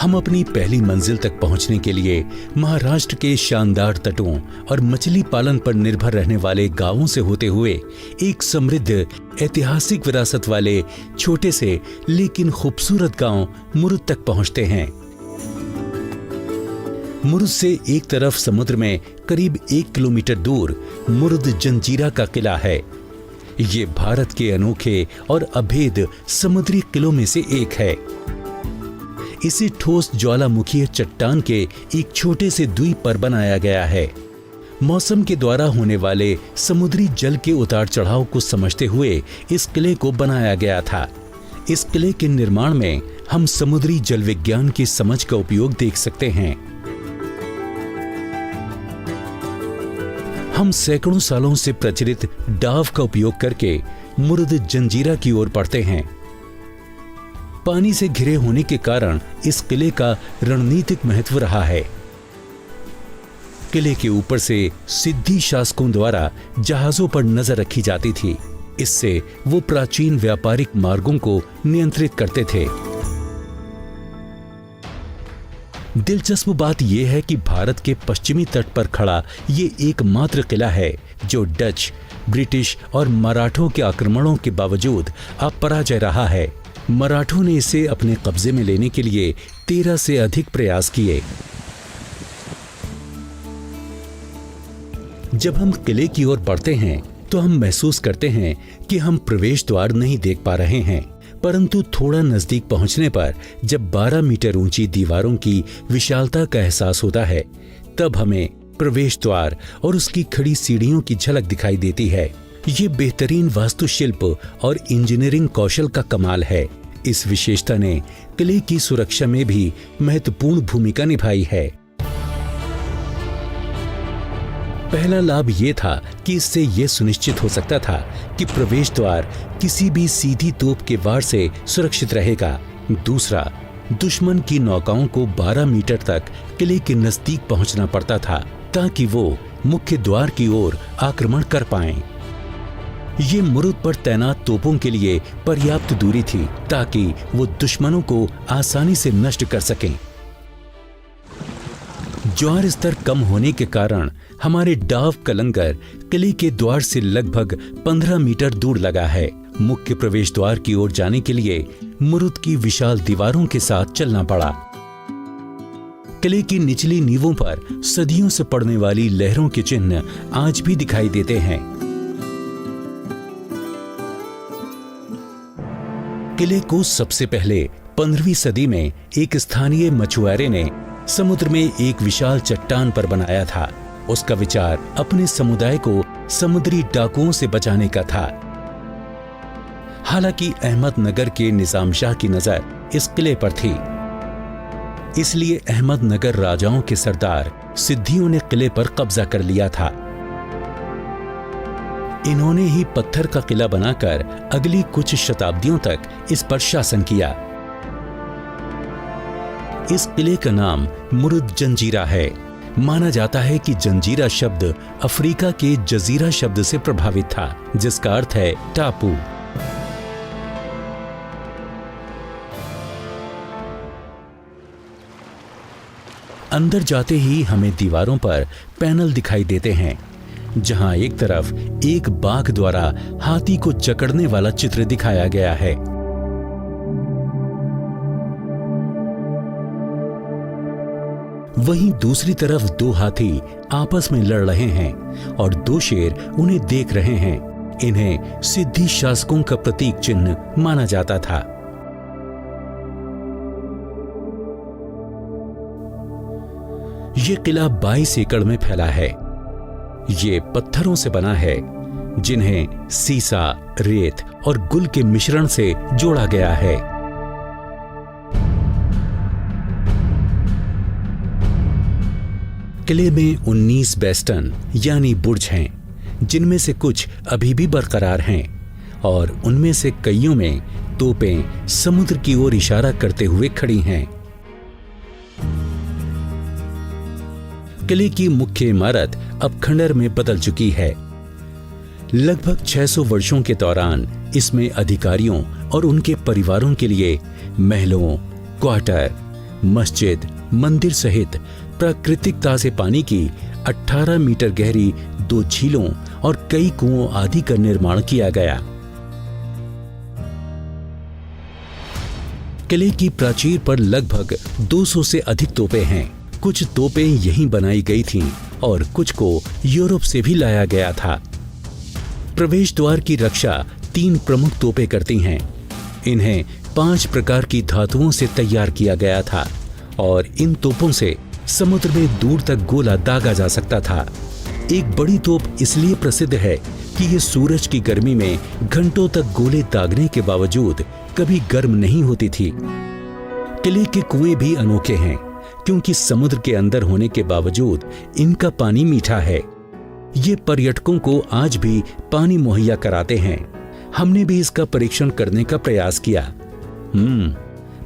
हम अपनी पहली मंजिल तक पहुंचने के लिए महाराष्ट्र के शानदार तटों और मछली पालन पर निर्भर रहने वाले गांवों से होते हुए एक समृद्ध ऐतिहासिक विरासत वाले छोटे से लेकिन खूबसूरत गांव मुरुद तक पहुंचते हैं। मुरुद से एक तरफ समुद्र में करीब 1 किलोमीटर दूर मुरुद जंजीरा का किला है। ये भारत के अनोखे और अभेद समुद्री किलों में से एक है। इसे ठोस ज्वालामुखीय चट्टान के एक छोटे से द्वीप पर बनाया गया है। मौसम के द्वारा होने वाले समुद्री जल के उतार चढ़ाव को समझते हुए इस किले को बनाया गया था। इस किले के निर्माण में हम समुद्री जल विज्ञान की समझ का उपयोग देख सकते हैं। हम सैकड़ों सालों से प्रचलित डाव का उपयोग करके मुरुद जंजीरा की ओर बढ़ते हैं। पानी से घिरे होने के कारण इस किले का रणनीतिक महत्व रहा है। किले के ऊपर से सिद्धि शासकों द्वारा जहाजों पर नजर रखी जाती थी। इससे वो प्राचीन व्यापारिक मार्गों को नियंत्रित करते थे। दिलचस्प बात यह है कि भारत के पश्चिमी तट पर खड़ा ये एकमात्र किला है जो डच, ब्रिटिश और मराठों के आक्रमणों के बावजूद अपराजय रहा है। मराठों ने इसे अपने कब्जे में लेने के लिए 13 से अधिक प्रयास किए। जब हम किले की ओर बढ़ते हैं तो हम महसूस करते हैं कि हम प्रवेश द्वार नहीं देख पा रहे हैं, परंतु थोड़ा नजदीक पहुंचने पर जब 12 मीटर ऊंची दीवारों की विशालता का एहसास होता है, तब हमें प्रवेश द्वार और उसकी खड़ी सीढ़ियों की झलक दिखाई देती है। ये बेहतरीन वास्तुशिल्प और इंजीनियरिंग कौशल का कमाल है। इस विशेषता ने किले की सुरक्षा में भी महत्वपूर्ण भूमिका निभाई है। पहला लाभ ये था कि इससे यह सुनिश्चित हो सकता था कि प्रवेश द्वार किसी भी सीधी तोप के वार से सुरक्षित रहेगा। दूसरा, दुश्मन की नौकाओं को 12 मीटर तक किले के नजदीक पहुंचना पड़ता था ताकि वो मुख्य द्वार की ओर आक्रमण कर पाएं। ये मुरुद पर तैनात तोपों के लिए पर्याप्त दूरी थी ताकि वो दुश्मनों को आसानी से नष्ट कर सकें। ज्वार स्तर कम होने के कारण हमारे डाव का लंगर किले के द्वार से लगभग 15 मीटर दूर लगा है। मुख्य प्रवेश द्वार की ओर जाने के लिए मुरुद की विशाल दीवारों के साथ चलना पड़ा। किले की निचली नींवों पर सदियों से पड़ने वाली लहरों के चिन्ह आज भी दिखाई देते हैं। किले को सबसे पहले 15वीं सदी में एक स्थानीय मछुआरे ने समुद्र में एक विशाल चट्टान पर बनाया था। उसका विचार अपने समुदाय को समुद्री डाकुओं से बचाने का था। हालांकि अहमदनगर के निजाम शाह की नजर इस किले पर थी, इसलिए अहमदनगर राजाओं के सरदार सिद्धियों ने किले पर कब्जा कर लिया था। इन्होंने ही पत्थर का किला बनाकर अगली कुछ शताब्दियों तक इस पर शासन किया। इस किले का नाम मुरुद जंजीरा है। माना जाता है कि जंजीरा शब्द अफ्रीका के जजीरा शब्द से प्रभावित था, जिसका अर्थ है टापू। अंदर जाते ही हमें दीवारों पर पैनल दिखाई देते हैं, जहां एक तरफ एक बाघ द्वारा हाथी को जकड़ने वाला चित्र दिखाया गया है। वहीं दूसरी तरफ 2 हाथी आपस में लड़ रहे हैं और 2 शेर उन्हें देख रहे हैं। इन्हें सिद्धि शासकों का प्रतीक चिन्ह माना जाता था। यह किला 22 एकड़ में फैला है। ये पत्थरों से बना है, जिन्हें सीसा, रेत और गुल के मिश्रण से जोड़ा गया है। किले में 19 बेस्टन यानी बुर्ज हैं, जिनमें से कुछ अभी भी बरकरार हैं और उनमें से कईयों में तोपें समुद्र की ओर इशारा करते हुए खड़ी हैं। किले की मुख्य इमारत अब खंडर में बदल चुकी है। लगभग 600 वर्षों के दौरान इसमें अधिकारियों और उनके परिवारों के लिए महलों, क्वार्टर, मस्जिद, मंदिर सहित प्राकृतिक ताजे पानी की 18 मीटर गहरी 2 झीलों और कई कुओं आदि का निर्माण किया गया। किले की प्राचीर पर लगभग 200 से अधिक तोपें हैं। कुछ तोपें यहीं बनाई गई थीं और कुछ को यूरोप से भी लाया गया था। प्रवेश द्वार की रक्षा 3 प्रमुख तोपें करती हैं। इन्हें 5 प्रकार की धातुओं से तैयार किया गया था और इन तोपों से समुद्र में दूर तक गोला दागा जा सकता था। एक बड़ी तोप इसलिए प्रसिद्ध है कि ये सूरज की गर्मी में घंटों तक गोले दागने के बावजूद कभी गर्म नहीं होती थी। किले के कुएं भी अनोखे हैं क्योंकि समुद्र के अंदर होने के बावजूद इनका पानी मीठा है। ये पर्यटकों को आज भी पानी मुहैया कराते हैं। हमने भी इसका परीक्षण करने का प्रयास किया।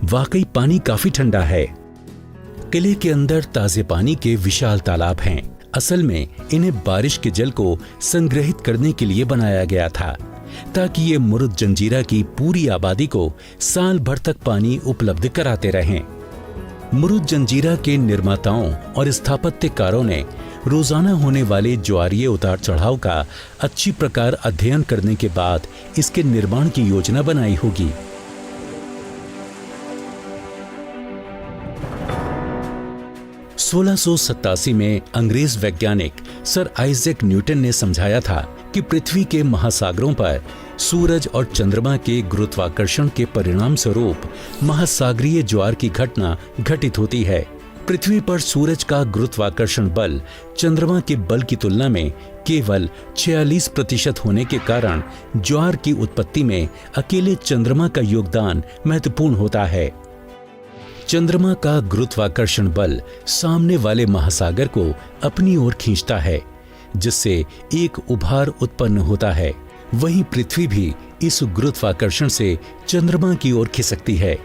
वाकई पानी काफी ठंडा है। किले के अंदर ताजे पानी के विशाल तालाब हैं। असल में इन्हें बारिश के जल को संग्रहित करने के लिए बनाया गया था ताकि ये मुरुद जंजीरा की पूरी आबादी को साल भर तक पानी उपलब्ध कराते रहें। मुरुद जंजीरा के निर्माताओं और स्थापत्यकारों ने रोजाना होने वाले ज्वारीय उतार चढ़ाव का अच्छी प्रकार अध्ययन करने के बाद इसके निर्माण की योजना बनाई होगी। (1687) में अंग्रेज वैज्ञानिक सर आइजैक न्यूटन ने समझाया था कि पृथ्वी के महासागरों पर सूरज और चंद्रमा के गुरुत्वाकर्षण के परिणाम स्वरूप महासागरीय ज्वार की घटना घटित होती है। पृथ्वी पर सूरज का गुरुत्वाकर्षण बल चंद्रमा के बल की तुलना में केवल 46% होने के कारण ज्वार की उत्पत्ति में अकेले चंद्रमा का योगदान महत्वपूर्ण होता है। चंद्रमा का गुरुत्वाकर्षण बल सामने वाले महासागर को अपनी ओर खींचता है, जिससे एक उभार उत्पन्न होता है। वहीं पृथ्वी भी इस गुरुत्वाकर्षण से चंद्रमा की ओर खिसकती है,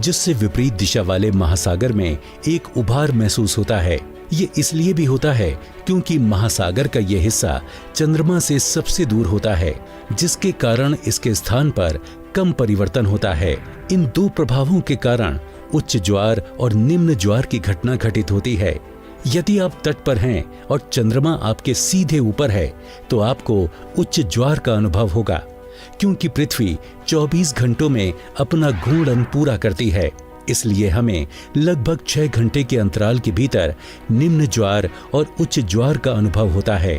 जिससे विपरीत दिशा वाले महासागर में एक उभार महसूस होता है। ये इसलिए भी होता है क्योंकि महासागर का यह हिस्सा चंद्रमा से सबसे दूर होता है, जिसके कारण इसके स्थान पर कम परिवर्तन होता है। इन 2 प्रभावों के कारण उच्च ज्वार और निम्न ज्वार की घटना घटित होती है। यदि आप तट पर हैं और चंद्रमा आपके सीधे ऊपर है तो आपको उच्च ज्वार का अनुभव होगा, क्योंकि पृथ्वी 24 घंटों में अपना घूर्णन पूरा करती है। इसलिए हमें लगभग 6 घंटे के अंतराल के भीतर निम्न ज्वार और उच्च ज्वार का अनुभव होता है।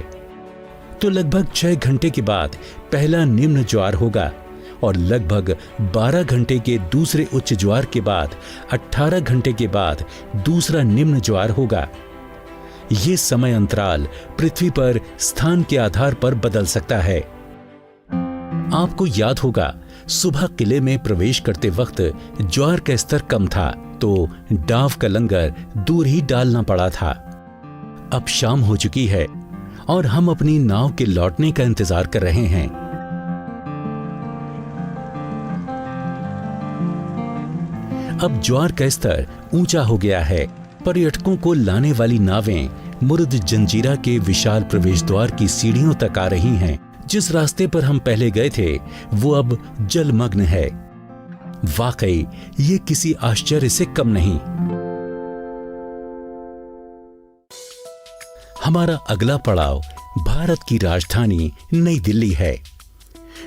तो लगभग 6 घंटे के बाद पहला निम्न ज्वार होगा और लगभग 12 घंटे के दूसरे उच्च ज्वार के बाद 18 घंटे के बाद दूसरा निम्न ज्वार होगा। ये समय अंतराल पृथ्वी पर स्थान के आधार पर बदल सकता है। आपको याद होगा, सुबह किले में प्रवेश करते वक्त ज्वार का स्तर कम था तो डाव का लंगर दूर ही डालना पड़ा था। अब शाम हो चुकी है और हम अपनी नाव के लौटने का इंतजार कर रहे हैं। अब ज्वार का स्तर ऊंचा हो गया है। पर्यटकों को लाने वाली नावें मुरुद जंजीरा के विशाल प्रवेश द्वार की सीढ़ियों तक आ रही हैं। जिस रास्ते पर हम पहले गए थे वो अब जलमग्न है। वाकई ये किसी आश्चर्य से कम नहीं। हमारा अगला पड़ाव भारत की राजधानी नई दिल्ली है,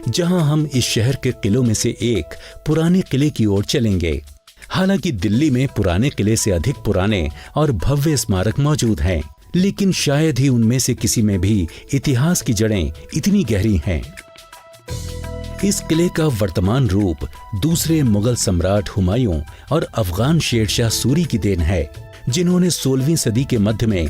जहां हम इस शहर के किलों में से एक पुराने किले की ओर चलेंगे। हालांकि दिल्ली में पुराने किले से अधिक पुराने और भव्य स्मारक मौजूद हैं, लेकिन शायद ही उनमें से किसी में भी इतिहास की जड़ें इतनी गहरी हैं। इस किले का वर्तमान रूप दूसरे मुगल सम्राट हुमायूं और अफगान शेरशाह सूरी की देन है, जिन्होंने 16वीं सदी के मध्य में